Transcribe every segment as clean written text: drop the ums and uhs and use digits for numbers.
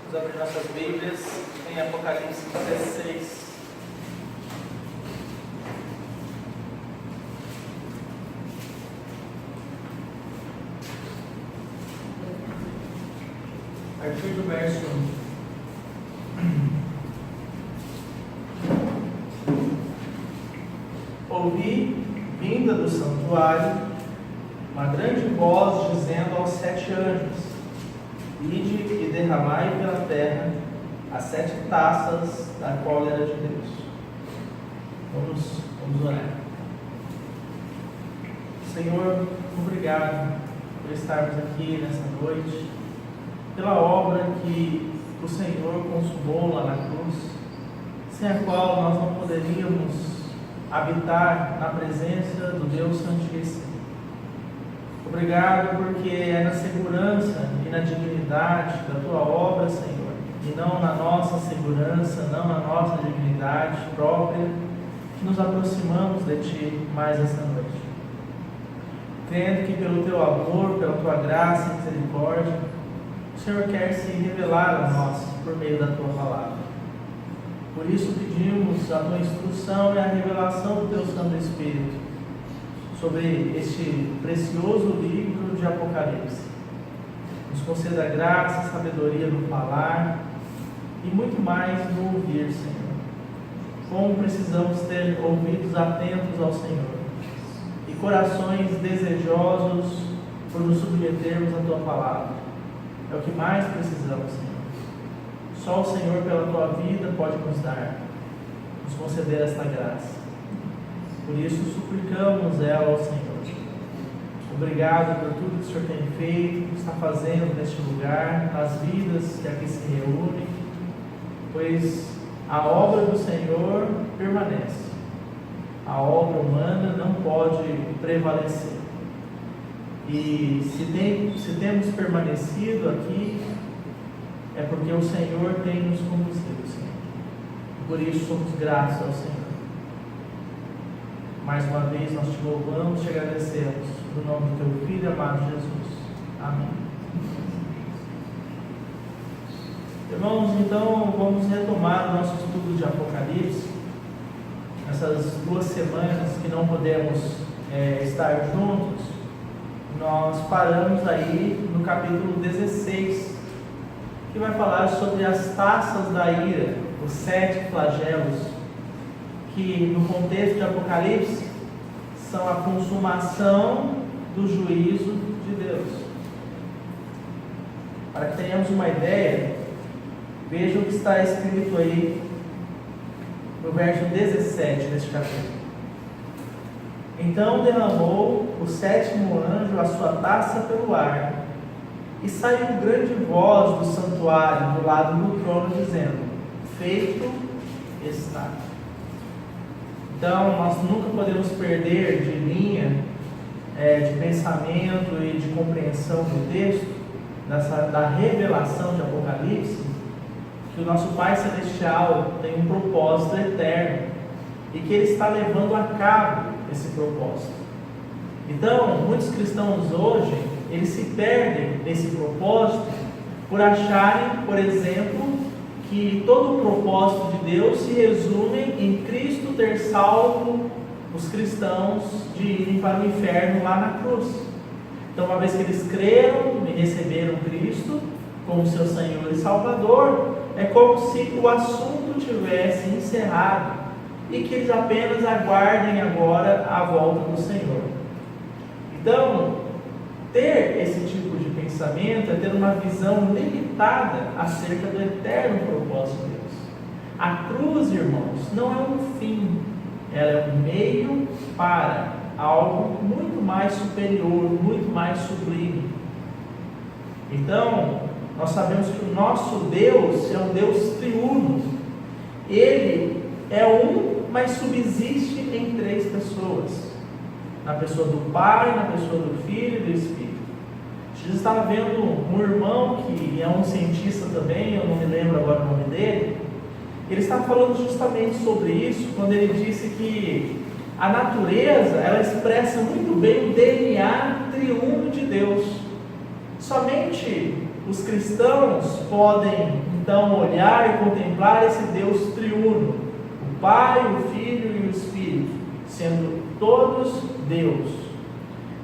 Vamos abrir nossas Bíblias em Apocalipse 16. A partir do verso 1. Ouvi, vinda do santuário, uma grande voz dizendo aos 7 anjos: Ide e derramai pela terra as 7 taças da cólera de Deus. Vamos orar. Senhor, obrigado por estarmos aqui nessa noite, pela obra que o Senhor consumou lá na cruz, sem a qual nós não poderíamos habitar na presença do Deus Santíssimo. Obrigado porque é na segurança e na dignidade da Tua obra, Senhor, e não na nossa segurança, não na nossa dignidade própria, que nos aproximamos de Ti mais esta noite. Crendo que pelo Teu amor, pela Tua graça e misericórdia, o Senhor quer se revelar a nós por meio da Tua palavra. Por isso pedimos a Tua instrução e a revelação do Teu Santo Espírito sobre este precioso livro de Apocalipse. Nos conceda graça, sabedoria no falar e muito mais no ouvir, Senhor. Como precisamos ter ouvidos atentos ao Senhor e corações desejosos por nos submetermos à Tua palavra. É o que mais precisamos, Senhor. Só o Senhor, pela Tua vida, pode nos dar, nos conceder esta graça. Por isso, suplicamos ela ao Senhor. Obrigado por tudo que o Senhor tem feito, que está fazendo neste lugar, nas vidas que aqui se reúnem, pois a obra do Senhor permanece. A obra humana não pode prevalecer. E se temos permanecido aqui, é porque o Senhor tem nos conduzido, Senhor. Por isso somos gratos ao Senhor. Mais uma vez nós te louvamos, te agradecemos, no nome do Teu Filho amado Jesus. Amém. Irmãos, então vamos retomar o nosso estudo de Apocalipse. Essas 2 semanas que não podemos estar juntos, nós paramos aí no capítulo 16, que vai falar sobre as taças da ira, os 7 flagelos, que no contexto de Apocalipse são a consumação do juízo de Deus. Para que tenhamos uma ideia, veja o que está escrito aí no verso 17 deste capítulo. Então derramou o 7º anjo a sua taça pelo ar, e saiu grande voz do santuário do lado do trono, dizendo: Feito está. Então, nós nunca podemos perder de linha de pensamento e de compreensão do texto, da revelação de Apocalipse, que o nosso Pai Celestial tem um propósito eterno e que Ele está levando a cabo esse propósito. Então, muitos cristãos hoje, eles se perdem nesse propósito por acharem, por exemplo, que todo o propósito de Deus se resume em Cristo ter salvo os cristãos de irem para o inferno lá na cruz. Então, uma vez que eles creram e receberam Cristo como seu Senhor e Salvador, é como se o assunto tivesse encerrado e que eles apenas aguardem agora a volta do Senhor. Então, ter esse tipo de pensamento é ter uma visão limitada acerca do eterno propósito de Deus. A cruz, irmãos, não é um fim, ela é um meio para algo muito mais superior, muito mais sublime. Então, nós sabemos que o nosso Deus é um Deus triuno. Ele é um, mas subsiste em 3 pessoas. Na pessoa do Pai, na pessoa do Filho e do Espírito. Eu estava vendo um irmão que é um cientista também, eu não me lembro agora o nome dele. Ele estava falando justamente sobre isso, quando ele disse que a natureza, ela expressa muito bem o DNA triuno de Deus. Somente os cristãos podem então olhar e contemplar esse Deus triuno, o Pai, o Filho e o Espírito, sendo todos Deus.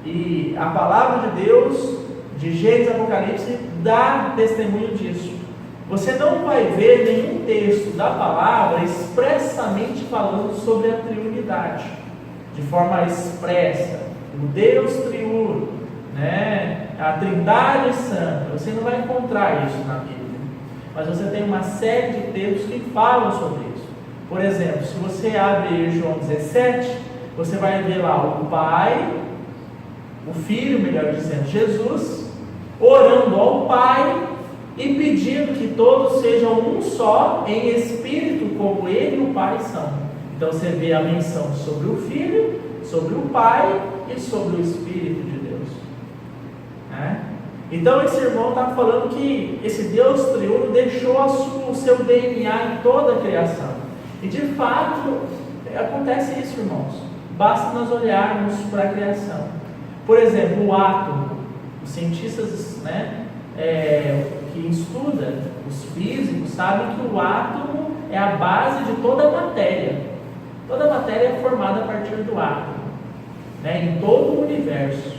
E a palavra de Deus, de Gênesis e Apocalipse, dá testemunho disso. Você não vai ver nenhum texto da palavra expressamente falando sobre a triunidade, de forma expressa, o Deus triuno, né? A Trindade Santa. Você não vai encontrar isso na Bíblia, mas você tem uma série de textos que falam sobre isso. Por exemplo, se você abre João 17, você vai ver lá o Pai, o Filho, melhor dizendo, Jesus, orando ao Pai e pedindo que todos sejam um só em espírito, como Ele e o Pai são. Então você vê a menção sobre o Filho, sobre o Pai e sobre o Espírito de Deus. Então esse irmão está falando que esse Deus triuno deixou o seu DNA em toda a criação. E de fato acontece isso, irmãos. Basta nós olharmos para a criação. Por exemplo, o átomo. Os cientistas, que estudam, os físicos, sabem que o átomo é a base de toda a matéria. Toda a matéria é formada a partir do átomo, em todo o universo.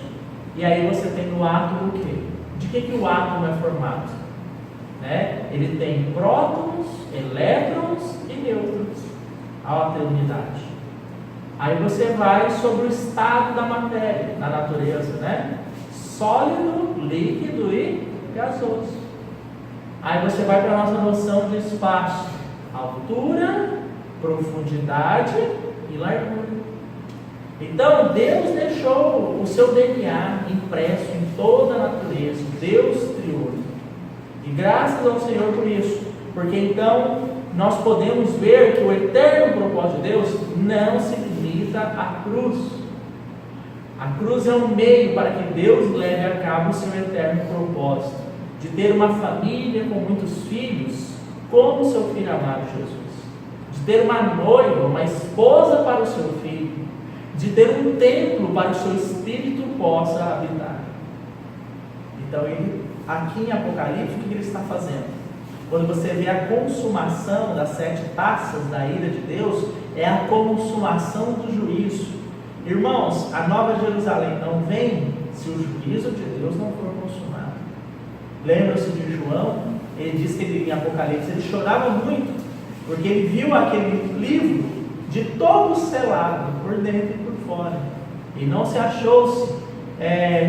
E aí você tem no átomo o quê? De que o átomo é formado? Ele tem prótons, elétrons e nêutrons. A unidade. Aí você vai sobre o estado da matéria, na natureza, sólido, líquido e gasoso. Aí você vai para a nossa noção de espaço: altura, profundidade e largura. Então Deus deixou o seu DNA impresso em toda a natureza, Deus triuno. E graças ao Senhor por isso, porque então nós podemos ver que o eterno propósito de Deus não se limita à cruz. A cruz é um meio para que Deus leve a cabo o seu eterno propósito, de ter uma família com muitos filhos, como seu filho amado Jesus, de ter uma noiva, uma esposa para o seu filho, de ter um templo para o seu espírito possa habitar. Então ele, aqui em Apocalipse, o que ele está fazendo? Quando você vê a consumação das 7 taças da ira de Deus, é a consumação do juízo. Irmãos, a Nova Jerusalém não vem se o juízo de Deus não for consumado. Lembra-se de João? Ele diz que ele, em Apocalipse, ele chorava muito, porque ele viu aquele livro de todo selado, por dentro e por fora. E não se achou-se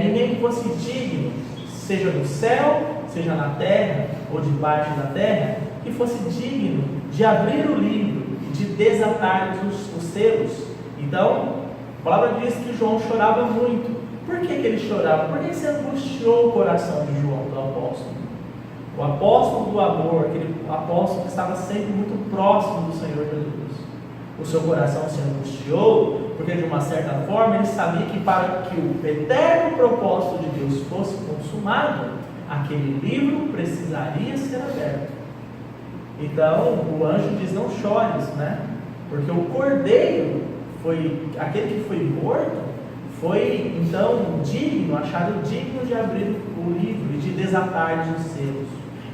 ninguém que fosse digno, seja no céu, seja na terra ou debaixo da terra, que fosse digno de abrir o livro e de desatar os selos. Então, a palavra diz que João chorava muito. Por que ele chorava? Porque se angustiou o coração de João, do apóstolo. O apóstolo do amor, aquele apóstolo que estava sempre muito próximo do Senhor Jesus. O seu coração se angustiou, porque de uma certa forma ele sabia que para que o eterno propósito de Deus fosse consumado, aquele livro precisaria ser aberto. Então o anjo diz: não chores, porque o cordeiro foi aquele que foi morto, foi então digno, achado digno de abrir o livro e de desatar os selos.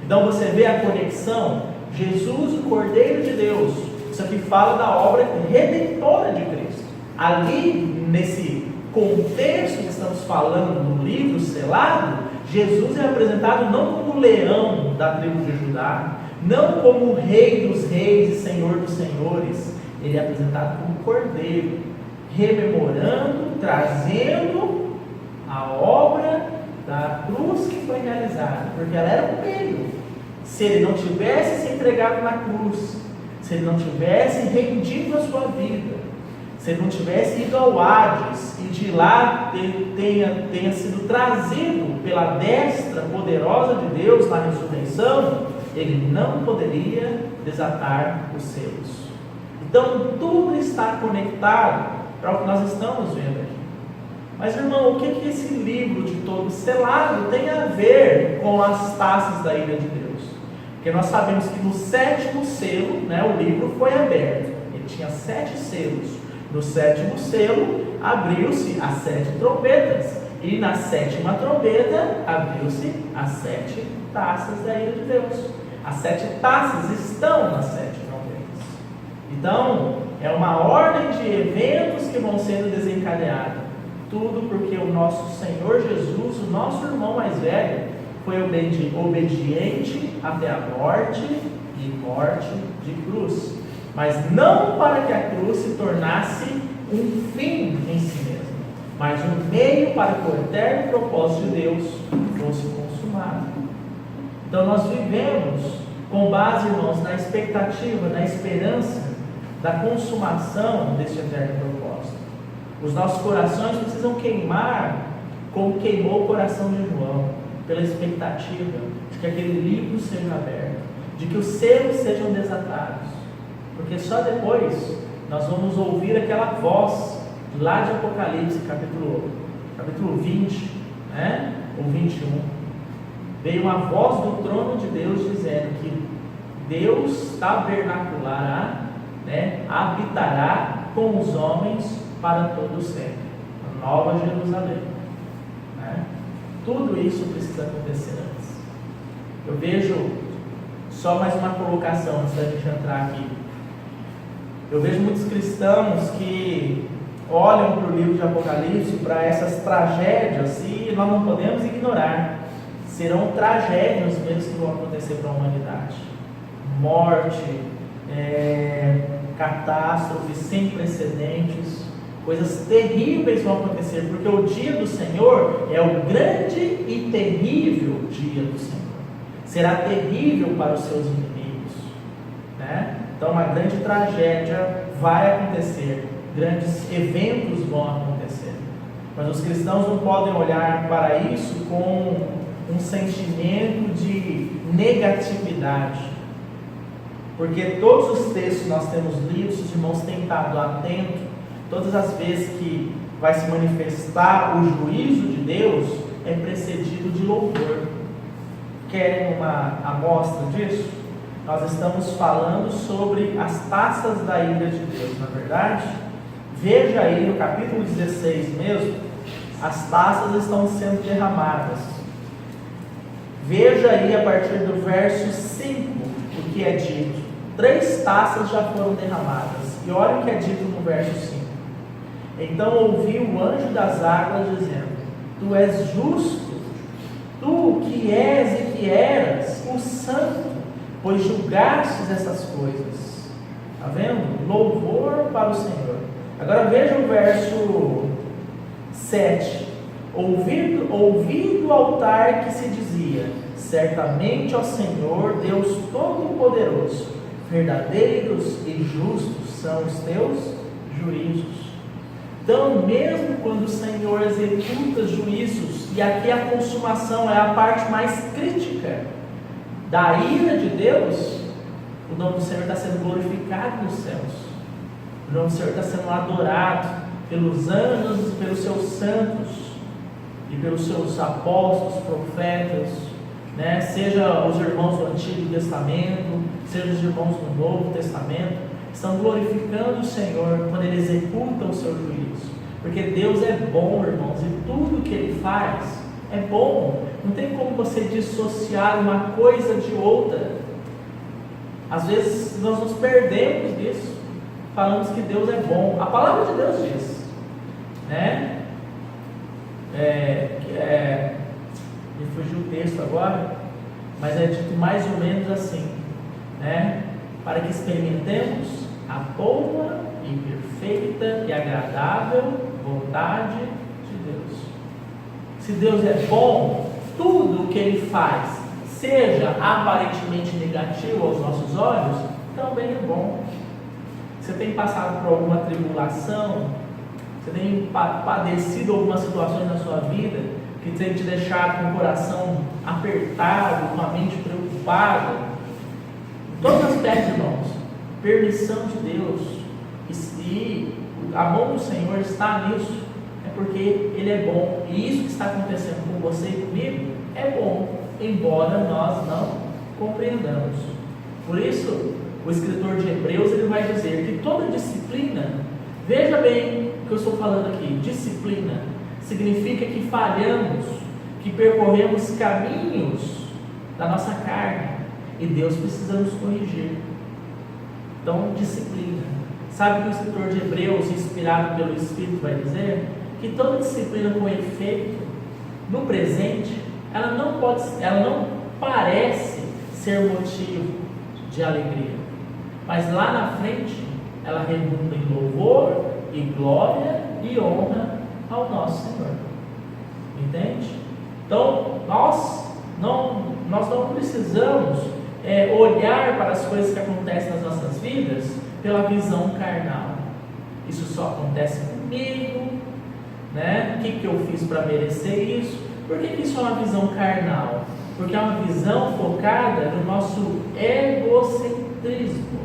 Então você vê a conexão, Jesus, o Cordeiro de Deus. Isso aqui fala da obra redentora de Cristo. Ali, nesse contexto que estamos falando no livro selado, Jesus é apresentado não como o leão da tribo de Judá, não como o rei dos reis e senhor dos senhores. Ele é apresentado como cordeiro, rememorando, trazendo a obra da cruz que foi realizada, porque ela era um meio. Se ele não tivesse se entregado na cruz, se ele não tivesse rendido a sua vida, se ele não tivesse ido ao Hades e de lá tenha sido trazido pela destra poderosa de Deus na ressurreição, ele não poderia desatar os selos. Então tudo está conectado para o que nós estamos vendo aqui. Mas, irmão, o que esse livro de todo selado tem a ver com as taças da ira de Deus? Porque nós sabemos que no 7º selo, o livro foi aberto. Ele tinha 7 selos. No 7º selo, abriu-se as 7 trombetas. E na 7ª trombeta, abriu-se as 7 taças da ira de Deus. As 7 taças estão nas 7 trombetas. Então, é uma ordem de eventos que vão sendo desencadeados. Tudo porque o nosso Senhor Jesus, o nosso irmão mais velho, foi obediente até a morte e morte de cruz. Mas não para que a cruz se tornasse um fim em si mesmo, mas um meio para que o eterno propósito de Deus fosse consumado. Então nós vivemos com base, irmãos, na expectativa, na esperança da consumação deste eterno propósito. Os nossos corações precisam queimar como queimou o coração de João, pela expectativa de que aquele livro seja aberto, de que os selos sejam desatados, porque só depois nós vamos ouvir aquela voz lá de Apocalipse, capítulo 20, né? Ou 21. Veio uma voz do trono de Deus dizendo que Deus tabernaculará, né? Habitará com os homens para todo sempre, a nova Jerusalém, né? Tudo isso precisa acontecer antes. Eu vejo só mais uma colocação antes da gente entrar aqui. Eu vejo muitos cristãos que olham para o livro de Apocalipse, para essas tragédias, e nós não podemos ignorar. Serão tragédias mesmo que vão acontecer para a humanidade. Morte, catástrofes sem precedentes, coisas terríveis vão acontecer, porque o dia do Senhor é o grande e terrível dia do Senhor. Será terrível para os seus inimigos, né? Então uma grande tragédia vai acontecer, grandes eventos vão acontecer, mas os cristãos não podem olhar para isso com um sentimento de negatividade, porque todos os textos que nós temos lido, os irmãos têm estado atentos, todas as vezes que vai se manifestar o juízo de Deus, é precedido de louvor. Querem uma amostra disso? Nós estamos falando sobre as taças da ira de Deus, na verdade. Veja aí no capítulo 16 mesmo, as taças estão sendo derramadas. Veja aí a partir do verso 5 o que é dito. 3 taças já foram derramadas. E olha o que é dito no verso 5. Então ouvi o anjo das águas dizendo: Tu és justo, tu que és e que eras o santo, pois julgastes essas coisas. Está vendo? Louvor para o Senhor. Agora veja o verso 7. Ouvi do altar que se dizia: Certamente, ó Senhor, Deus Todo-Poderoso, verdadeiros e justos são os teus juízos. Então, mesmo quando o Senhor executa juízos, e aqui a consumação é a parte mais crítica da ira de Deus, o nome do Senhor está sendo glorificado nos céus, o nome do Senhor está sendo adorado pelos anjos, pelos seus santos e pelos seus apóstolos, profetas, né? Seja os irmãos do Antigo Testamento, seja os irmãos do Novo Testamento, estão glorificando o Senhor quando Ele executa o seu juízo, porque Deus é bom, irmãos, e tudo que Ele faz é bom. Não tem como você dissociar uma coisa de outra. Às vezes nós nos perdemos disso, falamos que Deus é bom. A palavra de Deus diz, né? Me fugiu o texto agora, mas é dito mais ou menos assim, né? Para que experimentemos a boa e perfeita e agradável vontade de Deus. Se Deus é bom, tudo o que Ele faz, seja aparentemente negativo aos nossos olhos, também é bom. Você tem passado por alguma tribulação, você tem padecido algumas situações na sua vida que tem te deixado com o coração apertado, com a mente preocupada, em todos os aspectos, irmãos, permissão de Deus, e a mão do Senhor está nisso, é porque Ele é bom, e isso que está acontecendo com você e comigo é bom, embora nós não compreendamos. Por isso, o escritor de Hebreus ele vai dizer que toda disciplina, veja bem o que eu estou falando aqui, disciplina significa que falhamos, que percorremos caminhos da nossa carne, e Deus precisa nos corrigir. Então, disciplina. Sabe o que o escritor de Hebreus, inspirado pelo Espírito, vai dizer? Que toda disciplina com efeito, no presente, ela não parece ser motivo de alegria, mas lá na frente, ela redunda em louvor e glória e honra ao nosso Senhor. Entende? Então, nós não precisamos olhar para as coisas que acontecem nas nossas vidas pela visão carnal. Isso só acontece comigo, né? O que eu fiz para merecer isso? Por que isso é uma visão carnal? Porque é uma visão focada no nosso egocentrismo.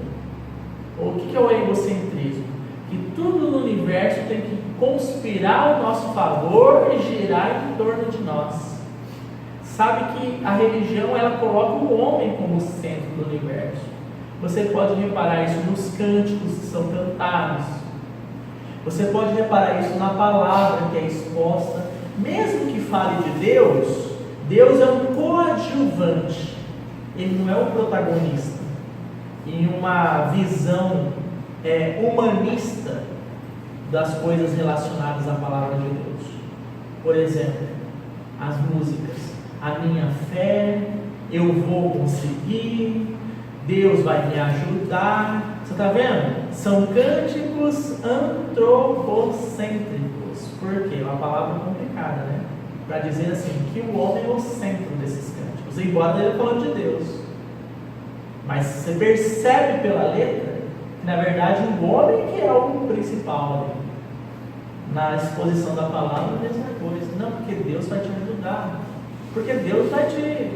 O que é o egocentrismo? Que tudo no universo tem que conspirar ao nosso favor e girar em torno de nós. Sabe que a religião, ela coloca o homem como centro do universo. Você pode reparar isso nos cânticos que são cantados. Você pode reparar isso na palavra que é exposta. Mesmo que fale de Deus, Deus é um coadjuvante. Ele não é o protagonista. Em uma visão humanista das coisas relacionadas à palavra de Deus. Por exemplo, as músicas. A minha fé, eu vou conseguir, Deus vai me ajudar. Você está vendo? São cânticos antropocêntricos. Por quê? Uma palavra complicada, né? Para dizer assim, que o homem é o centro desses cânticos, embora ele falando de Deus. Mas você percebe pela letra que, na verdade, o homem que é o principal ali. Na exposição da palavra, a mesma coisa. Não, porque Deus vai te ajudar. Porque Deus vai te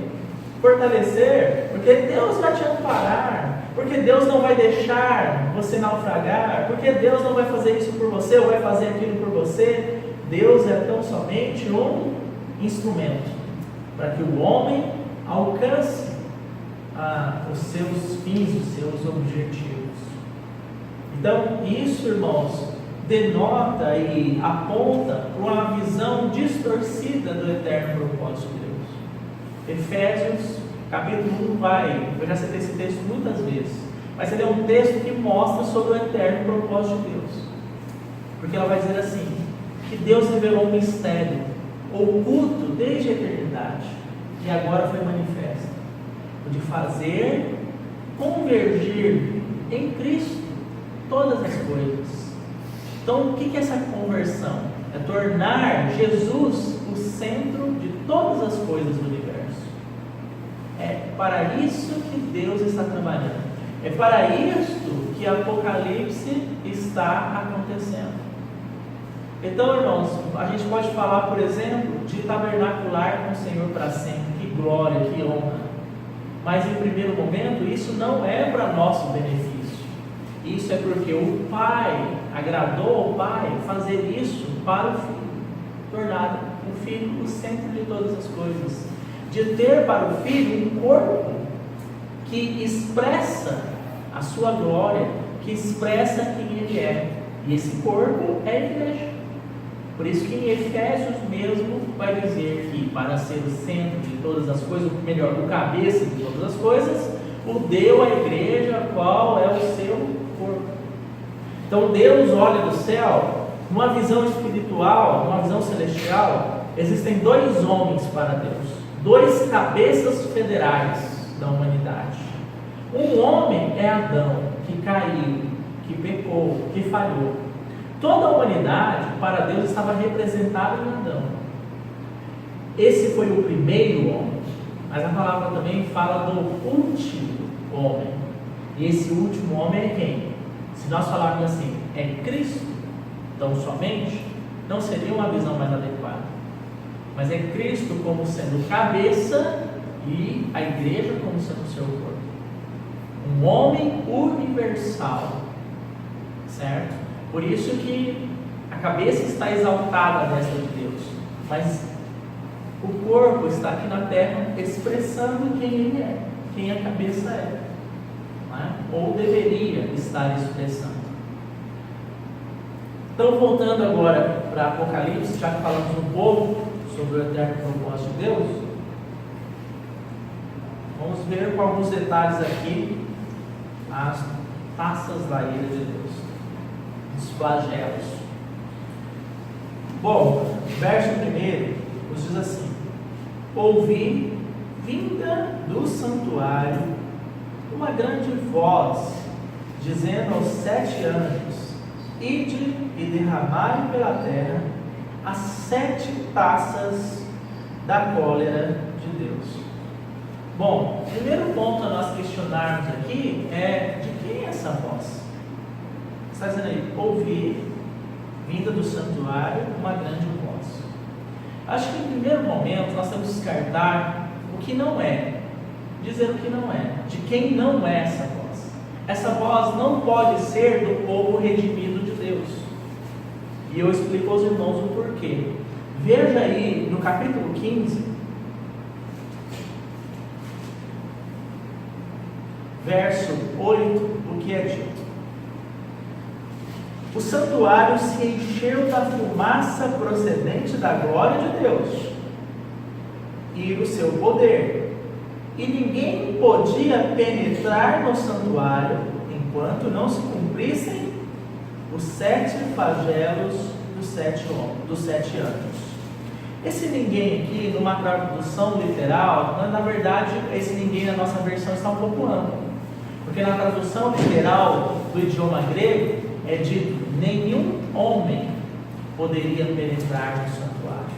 fortalecer, porque Deus vai te amparar, porque Deus não vai deixar você naufragar, porque Deus não vai fazer isso por você, ou vai fazer aquilo por você. Deus é tão somente um instrumento para que o homem alcance os seus fins, os seus objetivos. Então, isso, irmãos, denota e aponta para uma visão distorcida do eterno propósito de Deus. Efésios, capítulo 1, eu já citei esse texto muitas vezes, mas ele é um texto que mostra sobre o eterno propósito de Deus. Porque ela vai dizer assim, que Deus revelou um mistério oculto desde a eternidade, que agora foi manifesto, o de fazer convergir em Cristo todas as coisas. Então, o que é essa conversão? É tornar Jesus o centro de todas as coisas do universo. É para isso que Deus está trabalhando. É para isto que Apocalipse está acontecendo. Então, irmãos, a gente pode falar, por exemplo, de tabernacular com o Senhor para sempre. Que glória, que honra. Mas, em primeiro momento, isso não é para nosso benefício. Isso é porque o Pai, agradou ao Pai fazer isso para o Filho. Tornar o Filho o centro de todas as coisas. De ter para o Filho um corpo que expressa a sua glória, que expressa quem Ele é. E esse corpo é a igreja. Por isso que em Efésios mesmo vai dizer que para ser o centro de todas as coisas, ou melhor, o cabeça de todas as coisas, o deu à igreja qual é o seu corpo. Então Deus olha do céu, numa visão espiritual, numa visão celestial, existem dois homens para Deus, dois cabeças federais da humanidade. Um homem é Adão, que caiu, que pecou, que falhou. Toda a humanidade, para Deus, estava representada em Adão. Esse foi o primeiro homem, mas a palavra também fala do último homem. E esse último homem é quem? Se nós falarmos assim, é Cristo, então somente, não seria uma visão mais adequada. Mas é Cristo como sendo cabeça e a igreja como sendo o seu corpo. Um homem universal, certo? Por isso que a cabeça está exaltada à destra de Deus, mas o corpo está aqui na terra expressando quem Ele é, quem a cabeça é, não é? Ou deveria estar expressando. Então, voltando agora para Apocalipse, já que falamos um pouco sobre o eterno propósito de Deus, Vamos ver com alguns detalhes aqui as taças da ira de Deus, os flagelos. Bom, verso 1 nos diz assim: ouvi, vinda do santuário, uma grande voz, dizendo aos 7 anjos: ide e derramai pela terra as 7 taças da cólera de Deus. Bom, o primeiro ponto a nós questionarmos aqui é: de quem é essa voz? Está dizendo aí, ouvi, vinda do santuário, uma grande voz. Acho que em primeiro momento nós temos que descartar o que não é, dizer o que não é, de quem não é essa voz. Essa voz não pode ser do povo redimido de Deus. E eu explico aos irmãos o porquê. Veja aí no capítulo 15, verso 8, o que é dito: o santuário se encheu da fumaça procedente da glória de Deus e do seu poder, e ninguém podia penetrar no santuário enquanto não se cumprissem os 7 flagelos dos 7 anos. Esse ninguém aqui, numa tradução literal, na verdade, esse ninguém na nossa versão está um pouco amplo, porque na tradução literal do idioma grego é dito: nenhum homem poderia penetrar no santuário.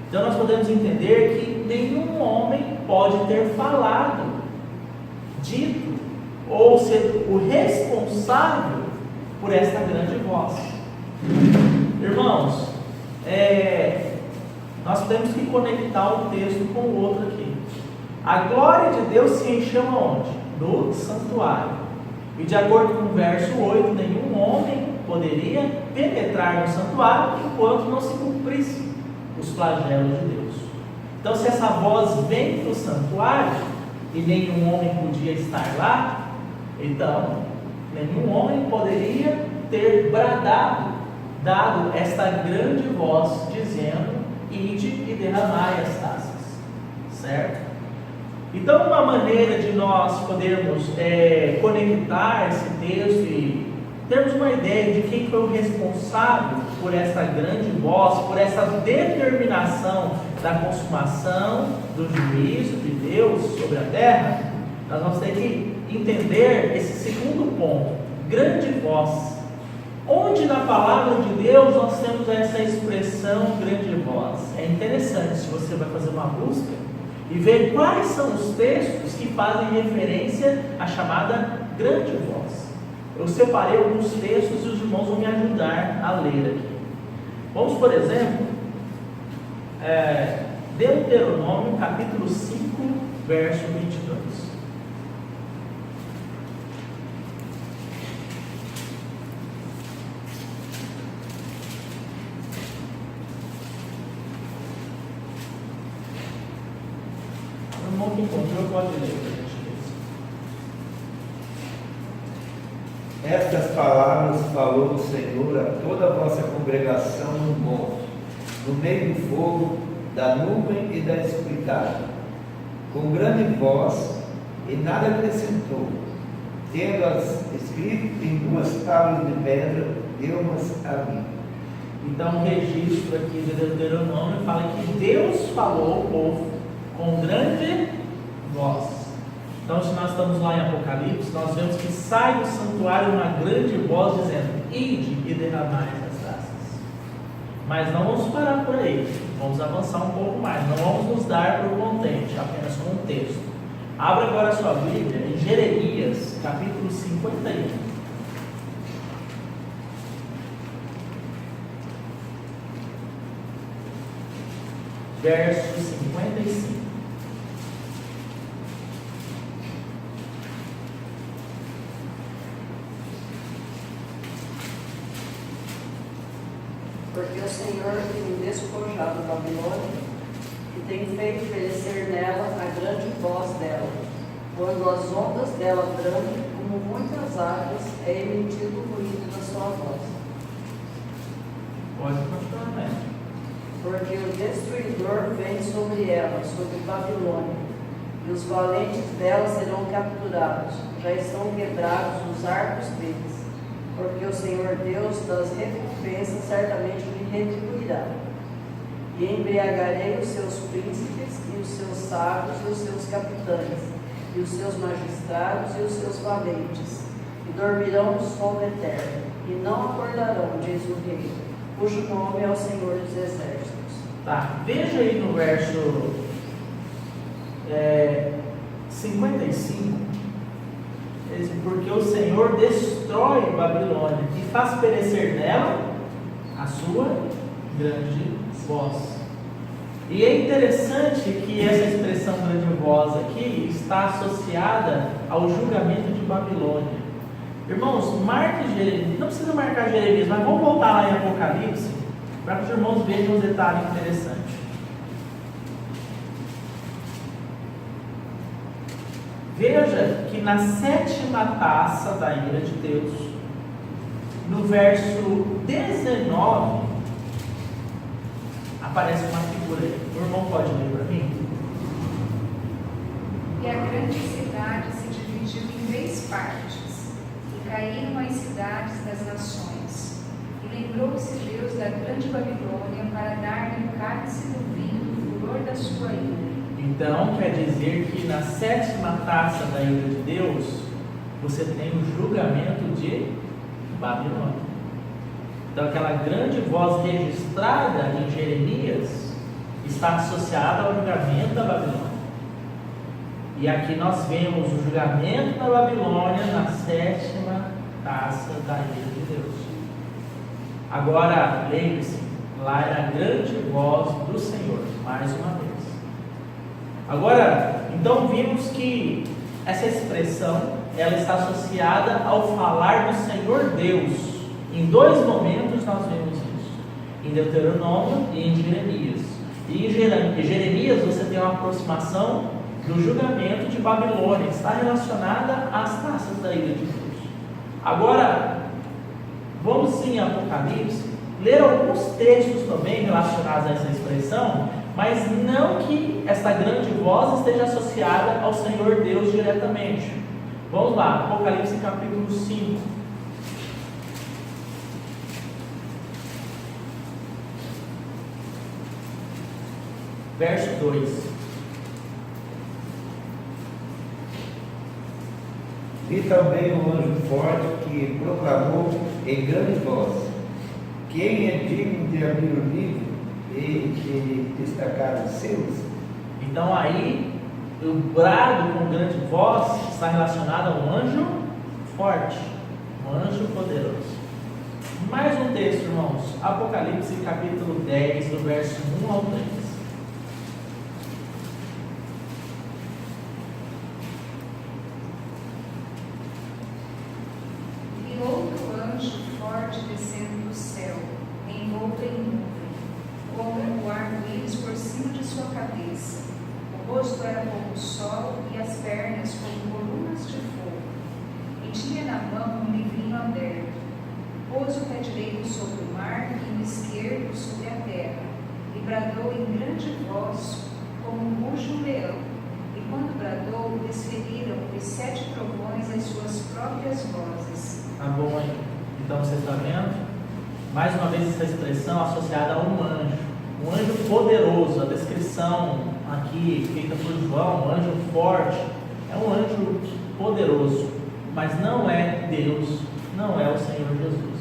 Então nós podemos entender que nenhum homem pode ter falado, dito, ou ser o responsável por esta grande voz. Irmãos, nós temos que conectar um texto com o outro aqui. A glória de Deus se encheu aonde? No santuário. E de acordo com o verso 8, nenhum homem poderia penetrar no santuário enquanto não se cumprisse os flagelos de Deus. Então, se essa voz vem do santuário e nenhum homem podia estar lá, então nenhum homem poderia ter dado esta grande voz dizendo: ide e derramai as taças, certo? Então, uma maneira de nós podermos conectar esse texto e termos uma ideia de quem foi o responsável por essa grande voz, por essa determinação da consumação do juízo de Deus sobre a terra, nós vamos ter que entender esse segundo ponto: grande voz. Onde na palavra de Deus nós temos essa expressão grande voz? É interessante se você vai fazer uma busca e ver quais são os textos que fazem referência à chamada grande voz. Eu separei alguns textos e os irmãos vão me ajudar a ler aqui. Vamos, por exemplo, Deuteronômio capítulo 5, verso 22. O irmão que encontrou pode ler para a gente. Estas palavras falou o Senhor a toda a vossa congregação no monte, no meio do fogo, da nuvem e da escuridade, com grande voz, e nada acrescentou. Tendo-as escrito em 2 tábuas de pedra, deu-nas a mim. Então, o registro aqui de Deuteronômio fala que Deus falou ao povo com grande voz. Então, se nós estamos lá em Apocalipse, nós vemos que sai do santuário uma grande voz dizendo: ide e derramai as taças. Mas não vamos parar por aí, vamos avançar um pouco mais, não vamos nos dar por contente apenas com um texto. Abra agora a sua Bíblia em Jeremias, capítulo 51. Verso 55. Porque o Senhor tem despojado a Babilônia e tem feito perecer nela a grande voz dela. Quando as ondas dela brandem, como muitas águas, é emitido o ruído da sua voz. Pode continuar, né? Porque o destruidor vem sobre ela, sobre Babilônia, e os valentes dela serão capturados. Já estão quebrados os arcos deles, porque o Senhor Deus das recompensas certamente lhe retribuirá. E embriagarei os seus príncipes, e os seus sábios, e os seus capitães, e os seus magistrados, e os seus valentes, e dormirão no sono eterno, e não acordarão, diz o rei, cujo nome é o Senhor dos Exércitos. Tá, veja aí no verso 55, porque o Senhor destrói Babilônia e faz perecer nela a sua grande voz. E é interessante que essa expressão grande voz aqui está associada ao julgamento de Babilônia. Irmãos, marque Jeremias, não precisa marcar Jeremias, mas vamos voltar lá em Apocalipse para que os irmãos vejam um detalhe interessante. Veja que na 7ª taça da ira de Deus, no verso 19, aparece uma figura aí. O irmão pode ler para mim? E a grande cidade se dividiu em 3 partes, e caíram as cidades das nações. E lembrou-se Deus da grande Babilônia para dar-lhe o cálice do vinho do furor da sua ira. Então, quer dizer que na 7ª taça da ira de Deus, você tem o julgamento de Babilônia. Então, aquela grande voz registrada em Jeremias está associada ao julgamento da Babilônia. E aqui nós vemos o julgamento da Babilônia na 7ª taça da ira de Deus. Agora, lembre-se, lá era a grande voz do Senhor, mais uma vez. Agora, então vimos que essa expressão ela está associada ao falar do Senhor Deus. Em 2 momentos nós vemos isso, em Deuteronômio e em Jeremias. E em Jeremias você tem uma aproximação do julgamento de Babilônia, que está relacionada às taças da ira de Deus. Agora, vamos em Apocalipse, ler alguns textos também relacionados a essa expressão, mas não que essa grande voz esteja associada ao Senhor Deus diretamente. Vamos lá, Apocalipse capítulo 5. Verso 2. Vi também um anjo forte que proclamou em grande voz: quem é digno de abrir o livro e de destacar os seus? Então aí, o brado com grande voz está relacionado a um anjo forte, um anjo poderoso. Mais um texto, irmãos, Apocalipse capítulo 10, do verso 1 ao 3. E outro anjo forte descendo do céu, envolto em nuvem, como o arco-íris por cima de sua cabeça. O rosto era como o sol e as pernas como colunas de fogo. E tinha na mão um livrinho aberto. Pôs o pé direito sobre o mar e o esquerdo sobre a terra. E bradou em grande voz, como um ruge um leão. E quando bradou, desferiram os 7 trovões as suas próprias vozes. Tá bom aí? Então você está vendo? Mais uma vez essa expressão associada a um anjo poderoso. A descrição aqui feita por João, um anjo forte, é um anjo poderoso, mas não é Deus, não é o Senhor Jesus.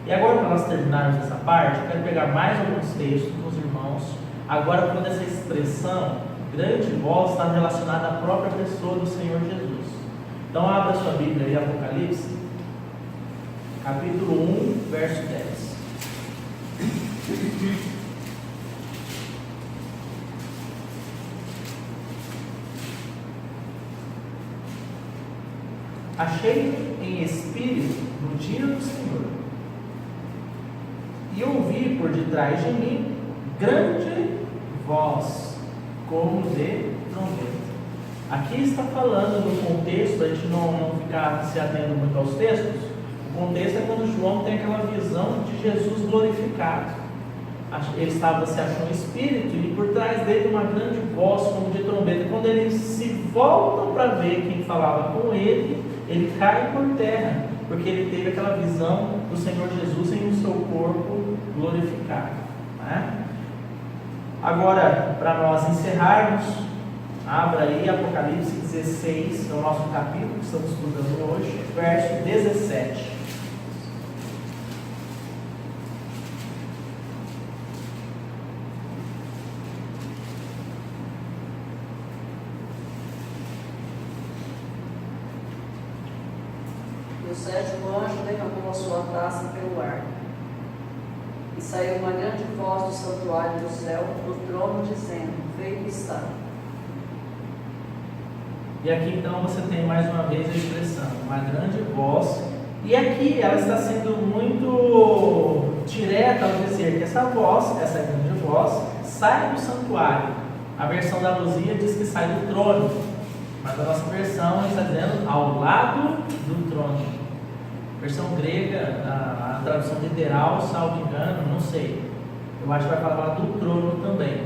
E agora, para nós terminarmos essa parte, eu quero pegar mais alguns textos com os irmãos. Agora, quando essa expressão grande voz está relacionada à própria pessoa do Senhor Jesus. Então, abra sua Bíblia aí, Apocalipse, capítulo 1, verso 10. Achei em espírito no dia do Senhor, e ouvi por detrás de mim grande voz, como de trombeta. Aqui está falando no contexto, a gente não ficar se atendo muito aos textos. O contexto é quando João tem aquela visão de Jesus glorificado. ele estava se achando espírito, e por trás dele uma grande voz como de trombeta. Quando eles se voltam para ver quem falava com ele, ele cai por terra, porque ele teve aquela visão do Senhor Jesus em o seu corpo glorificado, né? Agora, para nós encerrarmos, abra aí Apocalipse 16, é o nosso capítulo que estamos estudando hoje, verso 17. E o sétimo anjo derramou a sua taça pelo ar. E saiu uma grande voz do santuário do céu, do trono, dizendo: feito está. E aqui então você tem mais uma vez a expressão, uma grande voz. E aqui ela está sendo muito direta ao dizer que essa voz, essa grande voz, sai do santuário. A versão da Luzia diz que sai do trono, mas a nossa versão está dizendo ao lado do trono. Versão grega, a tradução literal, salvo engano, não sei. Eu acho que vai falar do trono também.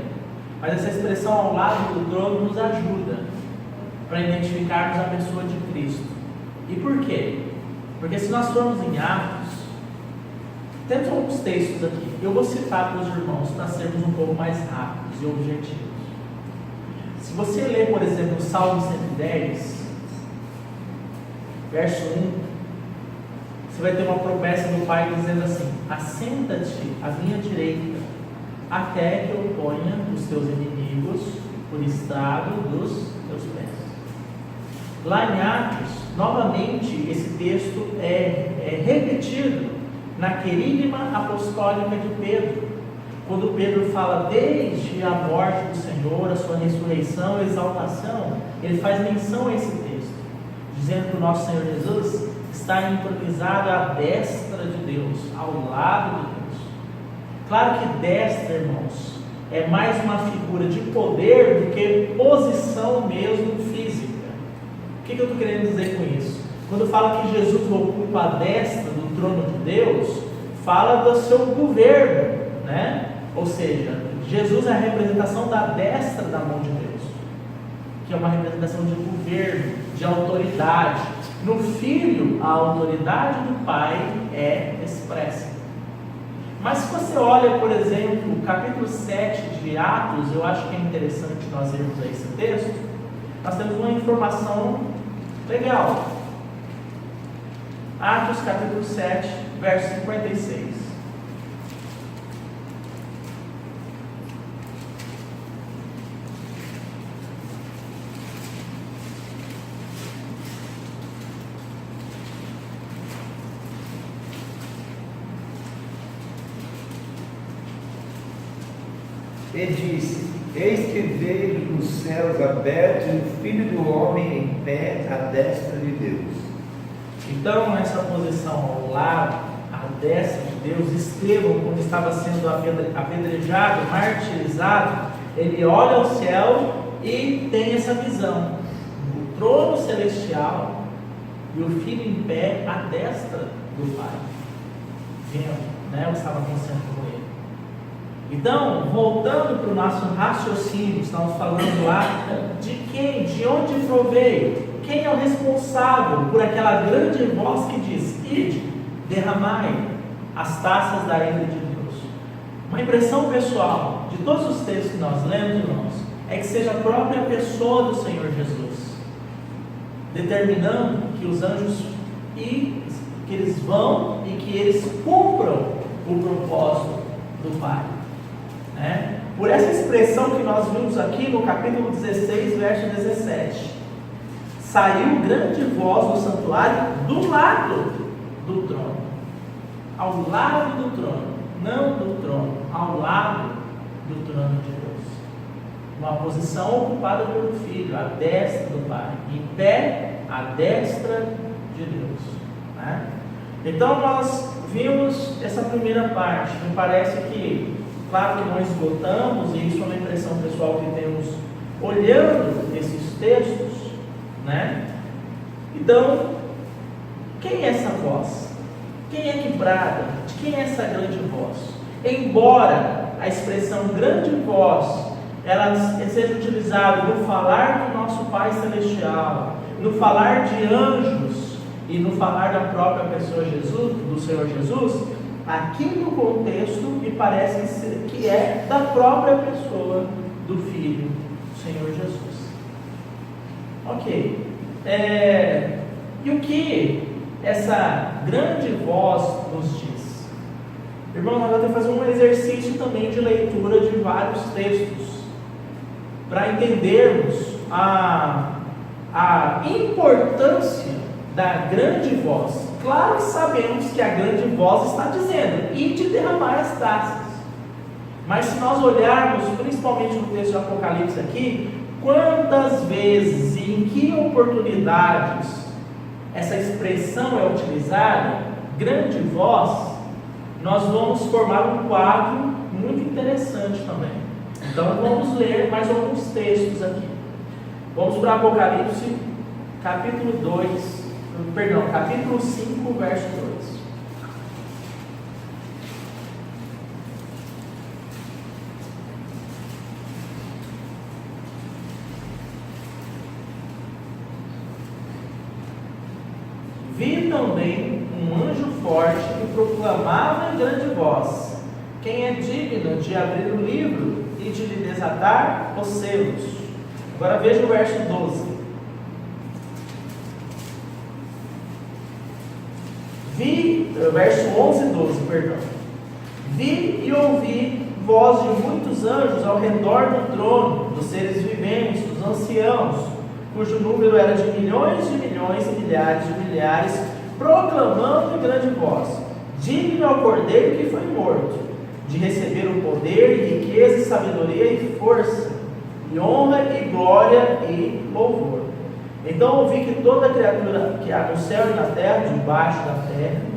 Mas essa expressão ao lado do trono nos ajuda para identificarmos a pessoa de Cristo. E por quê? Porque se nós formos em Atos, temos alguns textos aqui. Eu vou citar para os irmãos para sermos um pouco mais rápidos e objetivos. Se você ler, por exemplo, o Salmo 110, verso 1, você vai ter uma promessa do Pai dizendo assim: assenta-te à minha direita, até que eu ponha os teus inimigos por estrado dos teus pés. Lá em Atos, novamente, esse texto é repetido na querigma apostólica de Pedro, quando Pedro fala desde a morte do Senhor, a sua ressurreição, a exaltação, ele faz menção a esse texto, dizendo que o nosso Senhor Jesus está entronizado à destra de Deus, ao lado de Deus. Claro que destra, irmãos, é mais uma figura de poder do que posição mesmo física. O que eu estou querendo dizer com isso? Quando fala que Jesus ocupa a destra do trono de Deus, fala do seu governo, né? Ou seja, Jesus é a representação da destra da mão de Deus, que é uma representação de governo, de autoridade. No Filho, a autoridade do Pai é expressa. Mas se você olha, por exemplo, o capítulo 7 de Atos, eu acho que é interessante nós irmos a esse texto, nós temos uma informação legal. Atos capítulo 7, verso 56. E disse: eis que vejo os céus abertos e o Filho do Homem em pé à destra de Deus. Então, nessa posição ao lado, à destra de Deus, Estevão, quando estava sendo apedrejado, martirizado, ele olha ao céu e tem essa visão do trono celestial e o Filho em pé à destra do Pai, vendo, né, o que estava acontecendo com ele. Então, voltando para o nosso raciocínio, estamos falando lá de quem, de onde proveio, quem é o responsável por aquela grande voz que diz: ide, derramai as taças da ira de Deus. Uma impressão pessoal de todos os textos que nós lemos, irmãos, é que seja a própria pessoa do Senhor Jesus, determinando que os anjos que eles vão e que eles cumpram o propósito do Pai. Por essa expressão que nós vimos aqui no capítulo 16, verso 17, saiu grande voz do santuário do lado do trono, ao lado do trono, não do trono, ao lado do trono de Deus, uma posição ocupada pelo Filho, à destra do Pai, em pé à destra de Deus, Então nós vimos essa primeira parte. Me parece que, claro que não esgotamos, e isso é uma impressão pessoal que temos olhando esses textos, Então, quem é essa voz? Quem é que brada? De quem é essa grande voz? Embora a expressão grande voz, ela seja utilizada no falar do nosso Pai Celestial, no falar de anjos e no falar da própria pessoa Jesus, do Senhor Jesus, aqui no contexto me parece que é da própria pessoa do Filho, do Senhor Jesus. Ok. E o que essa grande voz nos diz? Irmão, nós vamos fazer um exercício também de leitura de vários textos, para entendermos a importância da grande voz. Claro que sabemos que a grande voz está dizendo, e de derramar as taças. Mas se nós olharmos, principalmente no texto de Apocalipse aqui, quantas vezes e em que oportunidades essa expressão é utilizada, grande voz, nós vamos formar um quadro muito interessante também. Então vamos ler mais alguns textos aqui. Vamos para Apocalipse, capítulo 5, verso 2. Vi também um anjo forte que proclamava em grande voz: quem é digno de abrir o livro e de lhe desatar os selos? Agora veja o verso 12. Verso 11 e 12, perdão. Vi e ouvi voz de muitos anjos ao redor do trono, dos seres viventes, dos anciãos, cujo número era de milhões e milhares de milhares, proclamando em grande voz: digno ao Cordeiro que foi morto, de receber o poder e riqueza e sabedoria e força, e honra e glória e louvor. Então ouvi que toda criatura que há no céu e na terra, debaixo da terra,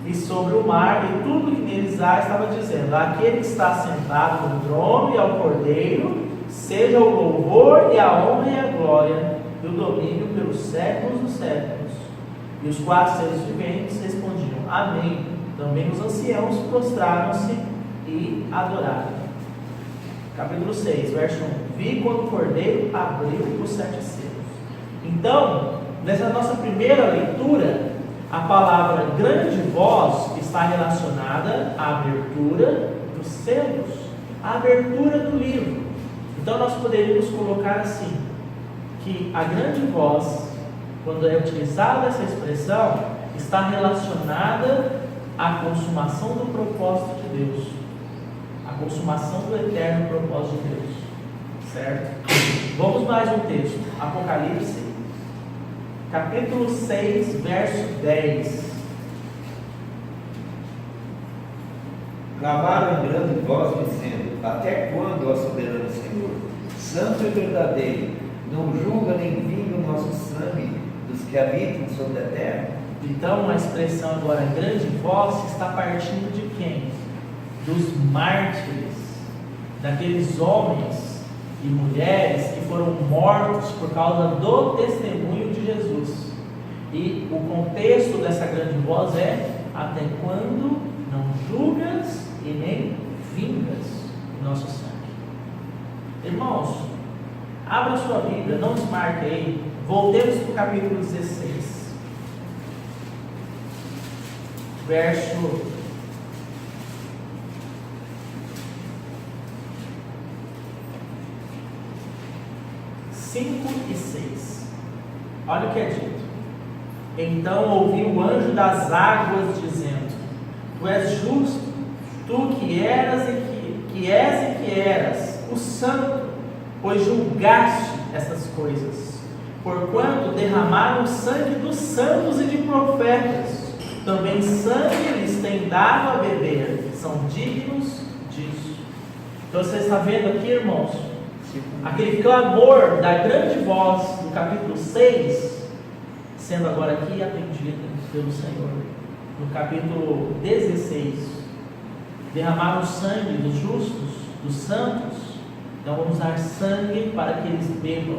e sobre o mar, e tudo que neles há, estava dizendo: aquele que está sentado no trono e ao Cordeiro, seja o louvor e a honra e a glória e o domínio pelos séculos dos séculos. E os 4 seres viventes respondiam: amém. Também os anciãos prostraram-se e adoraram. Capítulo 6, verso 1. Vi quando o Cordeiro abriu os 7 selos. Então, nessa nossa primeira leitura, a palavra grande voz está relacionada à abertura dos selos, à abertura do livro. Então nós poderíamos colocar assim, que a grande voz, quando é utilizada essa expressão, está relacionada à consumação do propósito de Deus, à consumação do eterno propósito de Deus, certo? Vamos mais um texto, Apocalipse, capítulo 6, verso 10. Clamaram em grande voz, dizendo: até quando, ó soberano Senhor, santo e verdadeiro, não julga nem vinga o nosso sangue dos que habitam sobre a terra? Então a expressão agora grande voz está partindo de quem? Dos mártires, daqueles homens e mulheres que foram mortos por causa do testemunho de Jesus. E o contexto dessa grande voz é: até quando não julgas e nem vingas o nosso sangue? Irmãos, abra sua Bíblia, não desmarque aí, voltemos para o capítulo 16, verso 5 e 6. Olha o que é dito. Então ouvi o anjo das águas dizendo: tu és justo, tu que eras que eras o santo, pois julgaste essas coisas, porquanto derramaram o sangue dos santos e de profetas, também sangue lhes tem dado a beber, são dignos disso. Então você está vendo aqui, irmãos, aquele clamor da grande voz do capítulo 6, sendo agora aqui atendido pelo Senhor. No capítulo 16, derramaram o sangue dos justos, dos santos. Então vamos dar sangue para que eles bebam,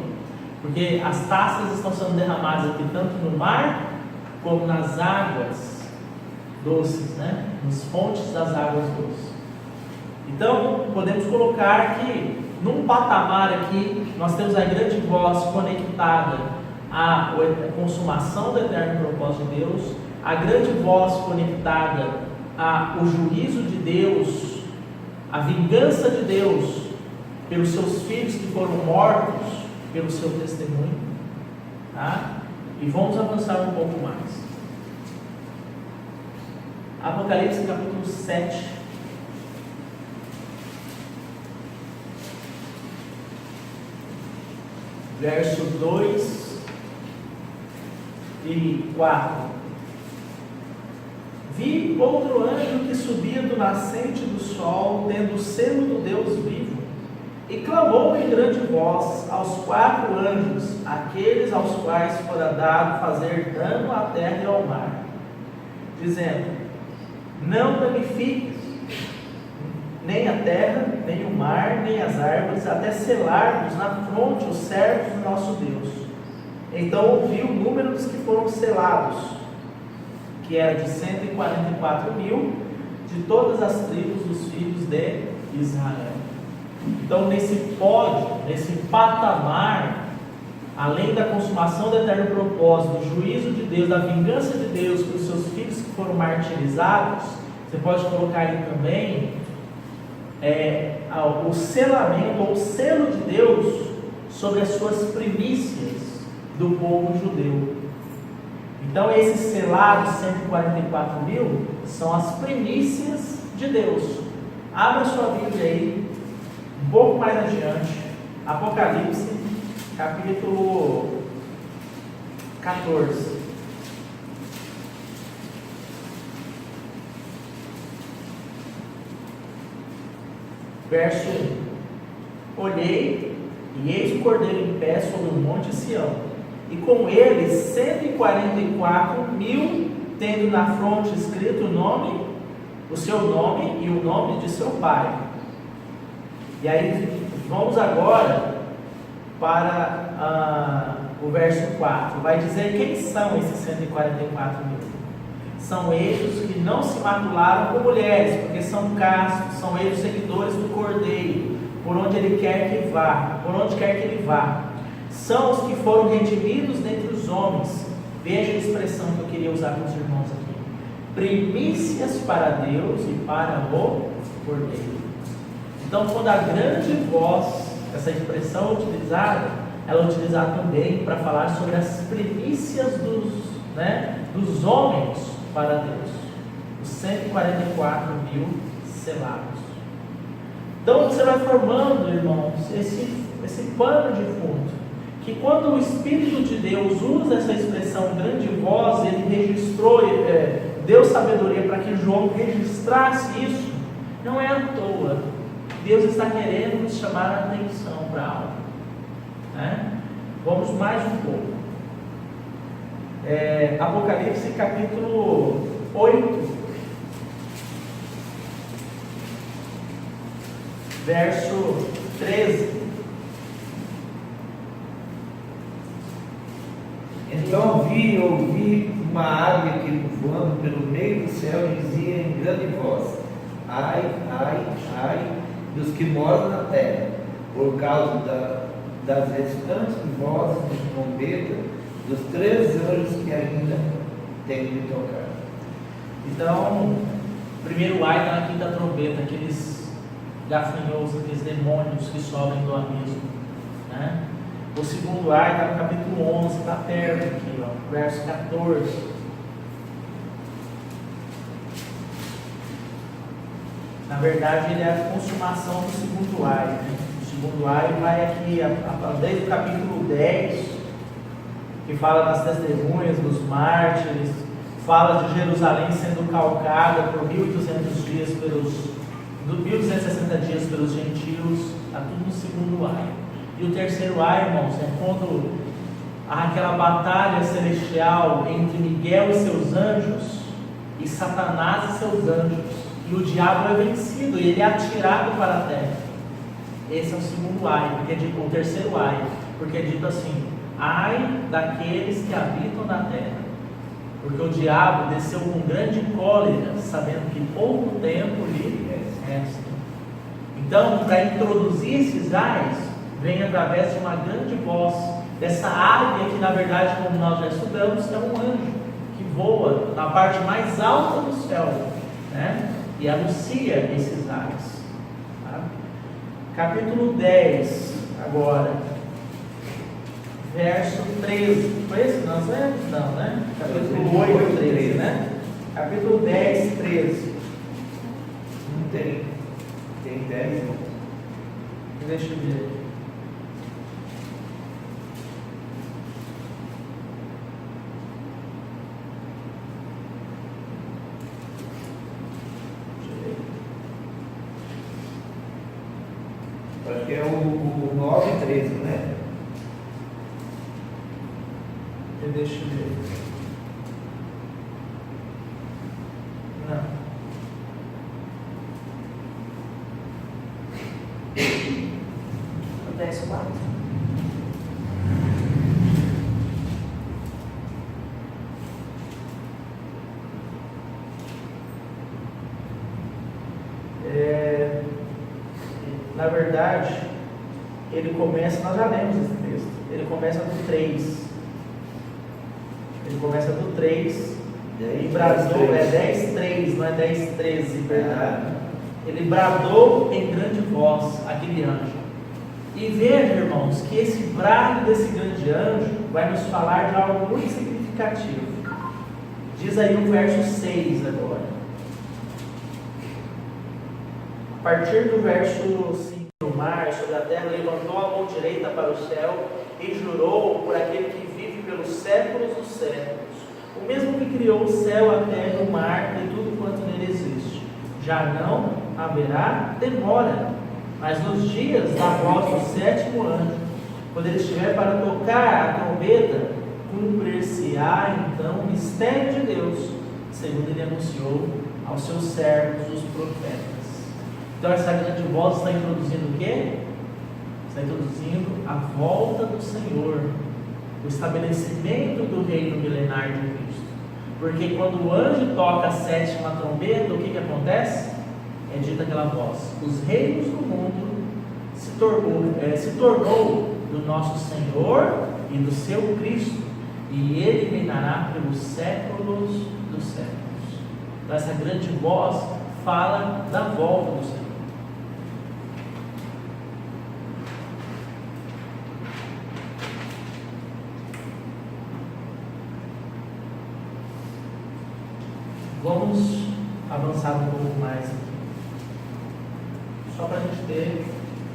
porque as taças estão sendo derramadas aqui tanto no mar como nas águas doces, né? Nas fontes das águas doces. Então, podemos colocar que, num patamar aqui, nós temos a grande voz conectada à consumação do eterno propósito de Deus, a grande voz conectada ao juízo de Deus, a vingança de Deus pelos seus filhos que foram mortos pelo seu testemunho, tá? E vamos avançar um pouco mais. Apocalipse capítulo 7. Verso 2 e 4. Vi outro anjo que subia do nascente do sol, tendo o selo do Deus vivo, e clamou em grande voz aos 4 anjos, aqueles aos quais fora dado fazer dano à terra e ao mar, dizendo: não danifiques nem a terra, nem o mar, nem as árvores, até selarmos na fronte os servos do nosso Deus. Então ouvi o número dos que foram selados, que era de 144 mil, de todas as tribos dos filhos de Israel. Então, nesse pódio, nesse patamar, além da consumação do eterno propósito, do juízo de Deus, da vingança de Deus para os seus filhos que foram martirizados, você pode colocar aí também o selamento, ou o selo de Deus sobre as suas primícias do povo judeu. Então, esses selados 144 mil são as primícias de Deus. Abra sua Bíblia aí, um pouco mais adiante, Apocalipse, capítulo 14. Verso 1: olhei, e eis o Cordeiro em pé sobre o monte Sião, e com ele 144 mil, tendo na fronte escrito o seu nome e o nome de seu pai. E aí vamos agora para o verso 4. Vai dizer quem são esses 144 mil. São eles que não se macularam com mulheres, porque são castos, são eles seguidores do Cordeiro, por onde ele quer que vá, por onde quer que ele vá. São os que foram redimidos dentre os homens. Veja a expressão que eu queria usar com os irmãos aqui: primícias para Deus e para o Cordeiro. Então, quando a grande voz, essa expressão utilizada, ela é utilizada também para falar sobre as primícias dos homens para Deus, os 144 mil selados. Então você vai formando, irmãos, esse pano de fundo, que quando o Espírito de Deus usa essa expressão grande voz, ele registrou, deu sabedoria para que João registrasse isso, não é à toa. Deus está querendo nos chamar a atenção para algo, né? Vamos mais um pouco. Apocalipse capítulo 8, verso 13. Então ouvi uma ave que, voando pelo meio do céu, dizia em grande voz: ai, ai, ai dos que moram na terra, por causa das restantes vozes de trombeta dos 3 anjos que ainda têm de tocar. Então, primeiro ai está na quinta trombeta, aqueles gafanhotos, aqueles demônios que sobem do abismo, né? O segundo ai está no capítulo 11, está perto aqui, ó, verso 14. Na verdade, ele é a consumação do segundo ai, né? O segundo ai vai aqui, desde o capítulo 10, que fala das testemunhas, dos mártires, fala de Jerusalém sendo calcada por 1.200 dias 1.260 dias pelos gentios, está tudo no segundo ai. E o terceiro ai, irmãos, é quando há aquela batalha celestial entre Miguel e seus anjos e Satanás e seus anjos, e o diabo é vencido e ele é atirado para a terra. Esse é o segundo ai, o terceiro ai, porque é dito assim: ai daqueles que habitam na terra, porque o diabo desceu com grande cólera, sabendo que pouco tempo lhe resta. Então, para introduzir esses ais, vem através de uma grande voz, dessa águia que, na verdade, como nós já estudamos, é um anjo que voa na parte mais alta do céu, né? E anuncia esses ais. Tá? Capítulo 10, agora, verso 13. Foi esse que nós lemos? Não, né? Capítulo 8, 13, né? Capítulo 10, 13. Não tem. Tem 10, não. Deixa eu ver. Acho que é o 9 e 13, né? Deixa eu ver. Não. O 10, 4. Na verdade, ele começa, nós já lemos esse texto, ele começa do 3. Ele começa do 3 e bradou, 10, 3, não é 10, 13, verdade. Ele bradou em grande voz, aquele anjo. E veja, irmãos, que esse brado desse grande anjo vai nos falar de algo muito significativo. Diz aí o verso 6 agora. A partir do verso 5, no mar, sobre a terra, levantou a mão direita para o céu e jurou por aquele que vive pelos séculos dos séculos, o mesmo que criou o céu, a terra, o mar e tudo quanto nele existe. Já não haverá demora, mas nos dias da voz do sétimo anjo, quando ele estiver para tocar a trombeta, cumprir-se-á então o mistério de Deus, segundo ele anunciou aos seus servos, os profetas. Então essa grande voz está introduzindo o quê? Está introduzindo a volta do Senhor, o estabelecimento do reino milenar de Cristo. Porque quando o anjo toca a sétima trombeta, o que acontece? É dita aquela voz: os reinos do mundo se tornou do nosso Senhor e do seu Cristo, e ele reinará pelos séculos dos séculos. Então essa grande voz fala da volta do Senhor. Vamos avançar um pouco mais aqui, só para a gente ter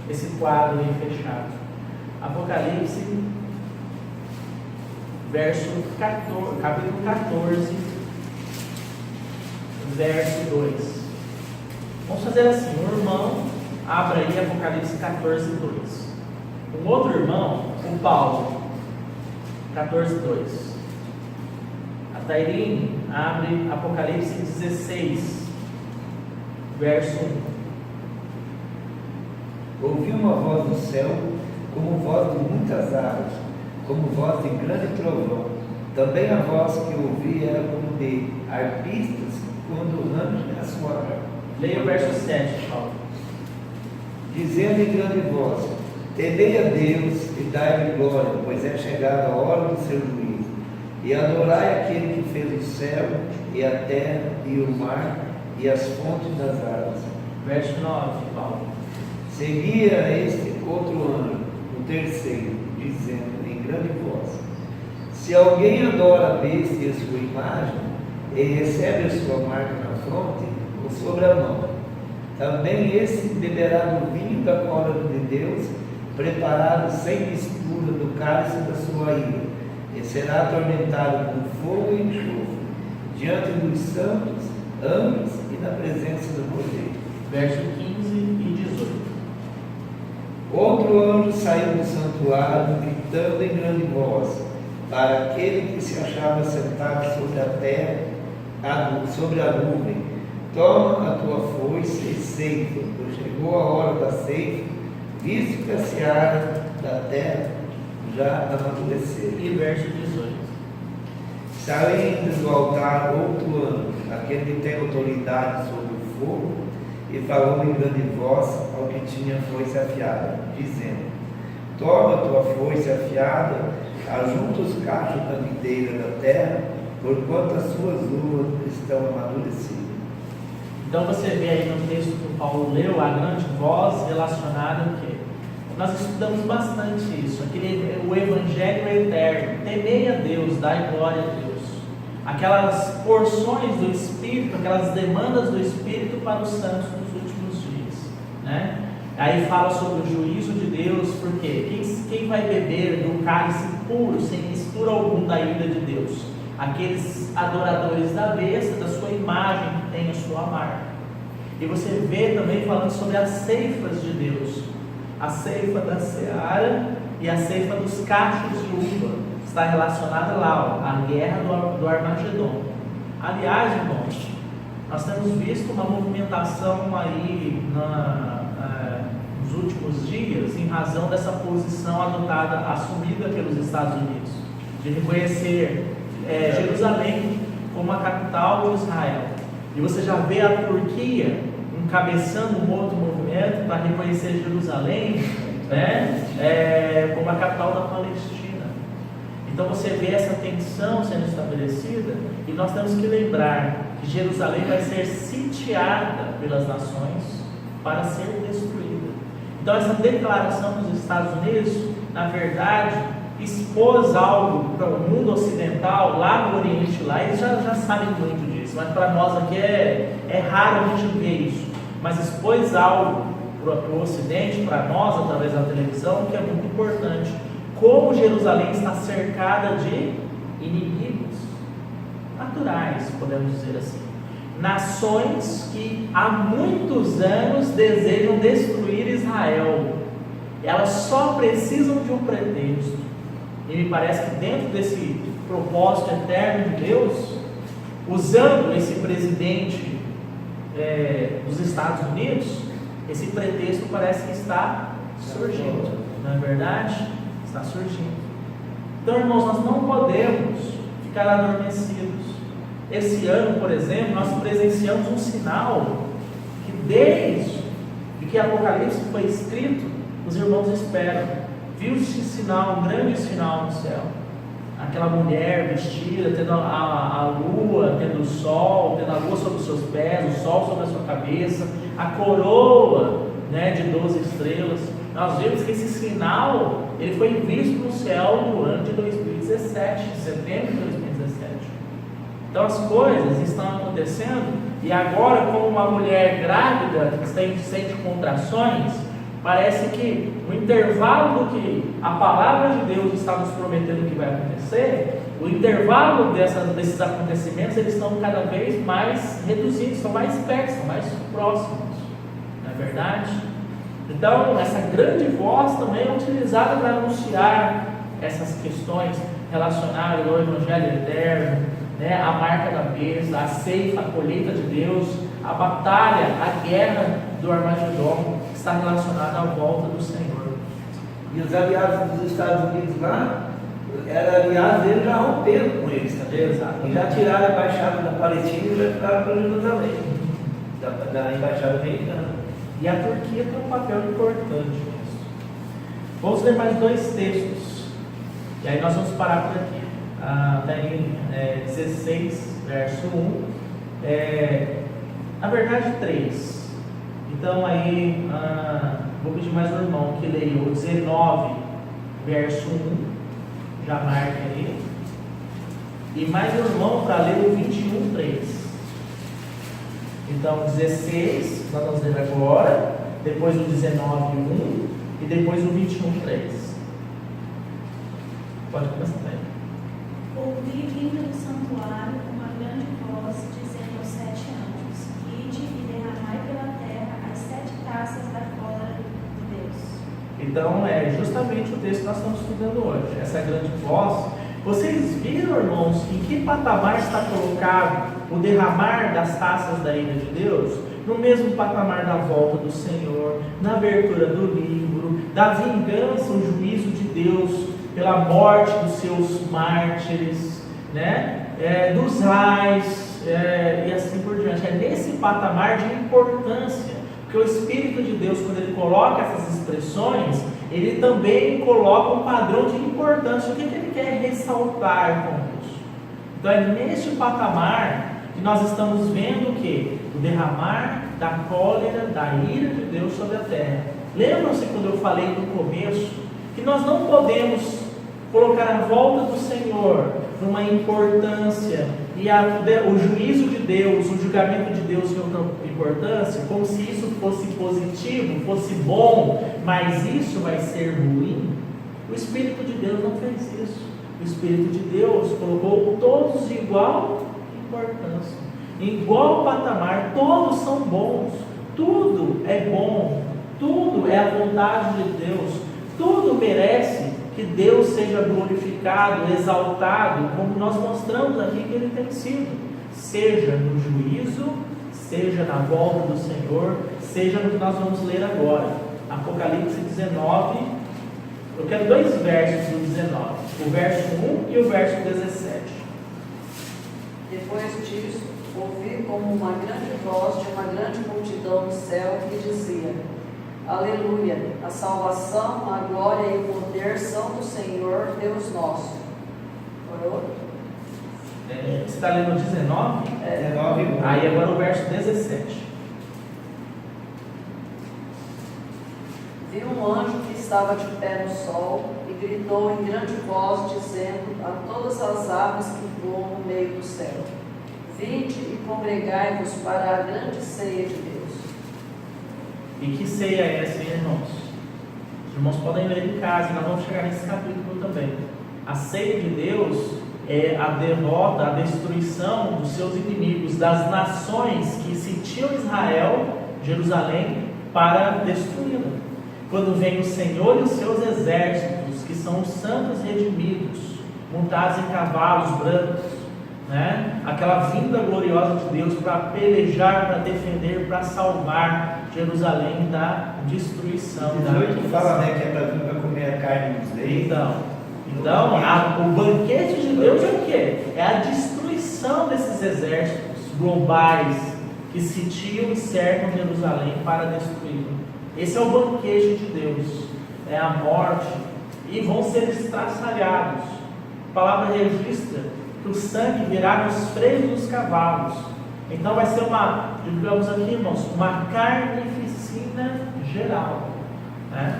esse quadro aí fechado. Apocalipse, capítulo 14, verso 2. Vamos fazer assim: um irmão abre aí Apocalipse 14, 2. Um outro irmão, o Paulo, 14, 2. A Tairine abre Apocalipse 16, verso 1. Ouvi uma voz do céu, como voz de muitas águas, como voz de grande trovão. Também a voz que ouvi era como de arpistas, quando rangem a sua harpa. Leia o verso 7, Paulo. Dizendo em grande voz: temei a Deus e dai-lhe glória, pois é chegada a hora do seu juízo. E adorai aquele que fez o céu, e a terra, e o mar, e as fontes das águas. Verso 9, Paulo. Seguia este outro anjo, o terceiro, dizendo em grande voz: se alguém adora a besta e a sua imagem, e recebe a sua marca na fronte ou sobre a mão, também esse beberá do vinho da cólera de Deus, preparado sem mistura do cálice da sua ira, e será atormentado com fogo e enxofre, diante dos santos, anjos e na presença do Cordeiro. Verso 15 e 18. Outro anjo saiu do santuário, gritando em grande voz, para aquele que se achava sentado sobre a terra, sobre a nuvem: toma a tua foice e ceifa, pois chegou a hora da ceifa, visto que a seara da terra já amadureceu. E verso 18. Saindo do altar outro anjo, aquele que tem autoridade sobre o fogo, e falou em grande voz ao que tinha foice afiada, dizendo: toma tua foice afiada, ajunta os cachos da videira da terra, porquanto as suas uvas estão amadurecidas. Então você vê aí no texto que o Paulo leu, a grande voz relacionada ao quê? Nós estudamos bastante isso, o Evangelho eterno, temei a Deus, dai glória a Deus. Aquelas porções do Espírito, aquelas demandas do Espírito para os santos nos últimos dias, né? Aí fala sobre o juízo de Deus, porque quem vai beber do cálice puro, sem mistura alguma da ira de Deus? Aqueles adoradores da besta, da sua imagem que tem a sua marca. E você vê também falando sobre as ceifas de Deus, a ceifa da seara e a ceifa dos cachos de uva, está relacionada lá, ó, à guerra do Armagedon. Aliás, irmãos, nós temos visto uma movimentação aí nos últimos dias, em razão dessa posição adotada, assumida pelos Estados Unidos, de reconhecer Jerusalém como a capital de Israel. E você já vê a Turquia encabeçando um outro movimento para reconhecer Jerusalém, né, como a capital da Palestina. Então você vê essa tensão sendo estabelecida, e nós temos que lembrar que Jerusalém vai ser sitiada pelas nações para ser destruída. Então essa declaração dos Estados Unidos, na verdade, expôs algo para o mundo ocidental, lá no Oriente, lá eles já sabem muito disso, mas para nós aqui é raro a gente ver isso, mas expôs algo para o Ocidente, para nós, através da televisão, que é muito importante. Como Jerusalém está cercada de inimigos naturais, podemos dizer assim. Nações que há muitos anos desejam destruir Israel. Elas só precisam de um pretexto. E me parece que dentro desse propósito eterno de Deus, usando esse presidente dos Estados Unidos, esse pretexto parece que está surgindo. Não é verdade? Está surgindo. Então, irmãos, nós não podemos ficar adormecidos. Esse ano, por exemplo, nós presenciamos um sinal que desde que Apocalipse foi escrito, os irmãos esperam. Viu-se sinal, um grande sinal no céu. Aquela mulher vestida, tendo a lua, tendo o sol, tendo a lua sobre os seus pés, o sol sobre a sua cabeça, a coroa, né, de 12 estrelas. Nós vemos que esse sinal ele foi visto no céu no ano de 2017, setembro de 2017. Então as coisas estão acontecendo, e agora, como uma mulher grávida que sente contrações, parece que no intervalo do que a palavra de Deus está nos prometendo que vai acontecer, o intervalo desses acontecimentos, eles estão cada vez mais reduzidos, estão mais perto, estão mais próximos. Não é verdade? Então, essa grande voz também é utilizada para anunciar essas questões relacionadas ao Evangelho eterno, né? A marca da besta, a ceifa, a colheita de Deus, a batalha, a guerra do Armagedon, que está relacionada à volta do Senhor. E os aliados dos Estados Unidos lá, era aliado deles, já romperam com eles também. Exato. E já tiraram a embaixada da Palestina e já ficaram para Jerusalém, da embaixada americana. E a Turquia tem um papel importante nisso. Vamos ler mais dois textos, e aí nós vamos parar por aqui. Está em 16, verso 1. Na verdade, 3. Então aí, vou pedir mais um irmão que leia o 19, verso 1. Já marca aí. E mais um irmão para ler o 21, 3. Então, 16, nós vamos ler agora, depois o 19, 1, e depois o 21, 3. Pode começar bem. Ouvi vindo do santuário uma grande voz, dizendo aos 7 anjos: ide e derramai pela terra as 7 taças da cólera de Deus. Então, é justamente o texto que nós estamos estudando hoje, essa grande voz. Vocês viram, irmãos, em que patamar está colocado o derramar das taças da ira de Deus? No mesmo patamar da volta do Senhor, na abertura do livro, da vingança, o juízo de Deus pela morte dos seus mártires, né? Dos rais, e assim por diante. É nesse patamar de importância Porque o Espírito de Deus, quando ele coloca essas expressões, ele também coloca um padrão de importância. O que ele quer ressaltar com isso? Então é neste patamar que nós estamos vendo o quê? O derramar da cólera, da ira de Deus sobre a terra. Lembram-se quando eu falei no começo que nós não podemos colocar a volta do Senhor numa importância e o juízo de Deus, o julgamento de Deus em outra importância, como se isso fosse positivo, fosse bom, mas isso vai ser ruim. O Espírito de Deus não fez isso. O Espírito de Deus colocou todos de igual importância, em igual patamar. Todos são bons, tudo é bom, tudo é a vontade de Deus, tudo merece que Deus seja glorificado, exaltado, como nós mostramos aqui que Ele tem sido, seja no juízo, seja na volta do Senhor, seja no que nós vamos ler agora, Apocalipse 19. Eu quero 2 versos do 19, o verso 1 e o verso 17. Depois disso, ouvi como uma grande voz de uma grande multidão no céu que dizia: Aleluia! A salvação, a glória e o poder são do Senhor Deus nosso. Foi outro? Você está lendo o 19? 19. Aí agora o verso 17. Vi um anjo que estava de pé no sol e gritou em grande voz, dizendo a todas as aves que voam no meio do céu: Vinde e congregai-vos para a grande ceia de Deus. E que ceia é essa, irmãos? Os irmãos podem ler em casa, e nós vamos chegar nesse capítulo também. A ceia de Deus é a derrota, a destruição dos seus inimigos, das nações que sitiam Israel, Jerusalém, para destruí-la. Quando vem o Senhor e os seus exércitos, que são os santos redimidos, montados em cavalos brancos, né? Aquela vinda gloriosa de Deus para pelejar, para defender, para salvar Jerusalém da destruição. 18 fala, né, que é para vir para comer a carne dos leis. Então o banquete de Deus é o quê? É a destruição desses exércitos globais que sitiam e cercam Jerusalém para destruí-la. Esse é o banquete de Deus, é a morte, e vão ser estraçalhados. A palavra registra que o sangue virá nos freios dos cavalos. Então vai ser uma, digamos aqui, irmãos, uma carnificina geral, né?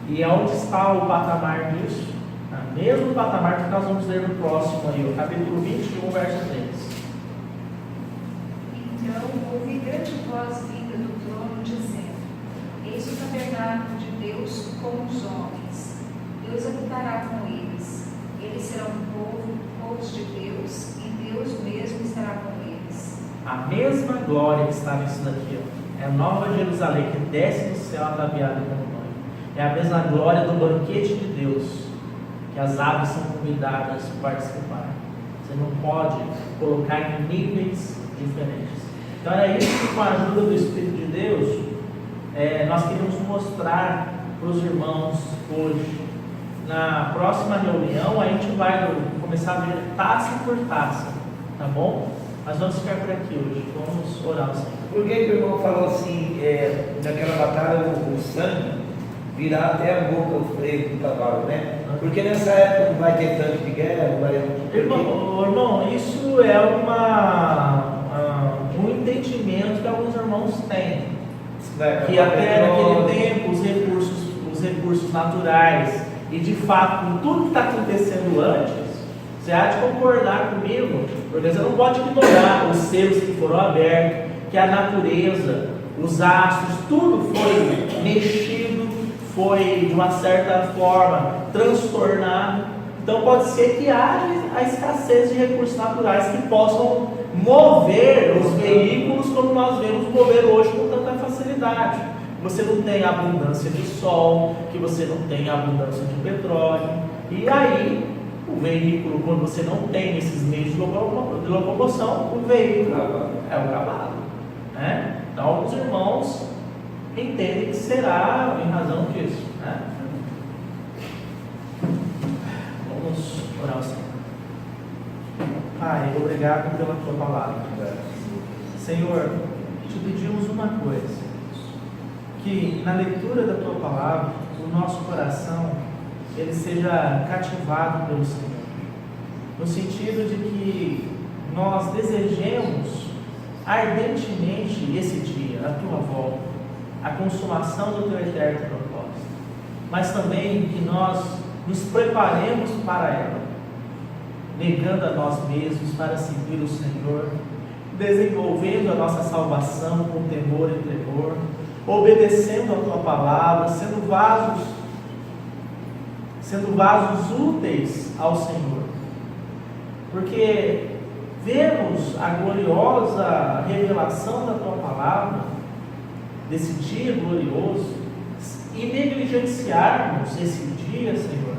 E onde está o patamar disso? No mesmo patamar que nós vamos ler no próximo aí, o capítulo 21, verso 3. Então ouvi grande voz vinda do trono dizendo: Eis o tabernáculo de Deus com os homens. Deus habitará com eles. Eles serão povos de Deus, e Deus mesmo estará com eles. A mesma glória que está nisso daqui, ó, é a nova Jerusalém que desce do céu ataviada como banho. É a mesma glória do banquete de Deus, que as aves são convidadas a participar. Você não pode colocar em níveis diferentes. Então é isso que, com a ajuda do Espírito de Deus, nós queremos mostrar para os irmãos hoje. Na próxima reunião a gente vai começar a ver taça por taça, tá bom? Mas vamos ficar por aqui hoje, vamos orar ao Senhor. Por que o irmão falou assim, naquela batalha o sangue virá até a boca, o freio do cavalo, né? Porque nessa época não vai ter tanque de guerra, não vai... Irmão, isso é um entendimento que alguns irmãos têm. Que até naquele tempo os recursos naturais e de fato com tudo que está acontecendo antes, você há de concordar comigo, porque você não pode ignorar os selos que foram abertos, que a natureza, os astros, tudo foi mexido, foi de uma certa forma transtornado. Então pode ser que haja a escassez de recursos naturais que possam mover os veículos como nós vemos mover hoje com tanta facilidade. Você não tem abundância de sol, que você não tem abundância de petróleo, e aí o veículo, quando você não tem esses meios de locomoção, o veículo é o cavalo, né? Então alguns irmãos entendem que será em razão disso, né? Vamos orar ao Senhor. Pai, obrigado pela tua palavra. Senhor, te pedimos uma coisa: que na leitura da Tua palavra, o nosso coração, ele seja cativado pelo Senhor. No sentido de que nós desejemos ardentemente esse dia, a Tua volta, a consumação do Teu eterno propósito. Mas também que nós nos preparemos para ela, negando a nós mesmos para seguir o Senhor, desenvolvendo a nossa salvação com temor e tremor, obedecendo a Tua palavra, sendo vasos úteis ao Senhor. Porque vemos a gloriosa revelação da Tua palavra, desse dia glorioso, e negligenciarmos esse dia, Senhor,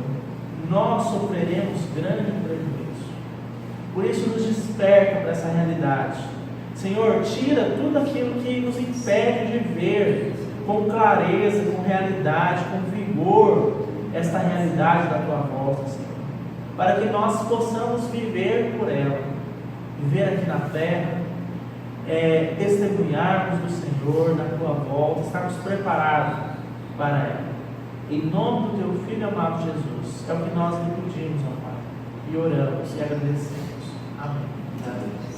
nós sofreremos grande prejuízo. Por isso nos desperta para essa realidade. Senhor, tira tudo aquilo que nos impede de ver com clareza, com realidade, com vigor, esta realidade da Tua volta, Senhor. Para que nós possamos viver por ela, viver aqui na terra, testemunharmos do Senhor, da Tua volta, estarmos preparados para ela. Em nome do Teu Filho amado Jesus, é o que nós lhe pedimos, ó Pai, e oramos e agradecemos. Amém. Amém.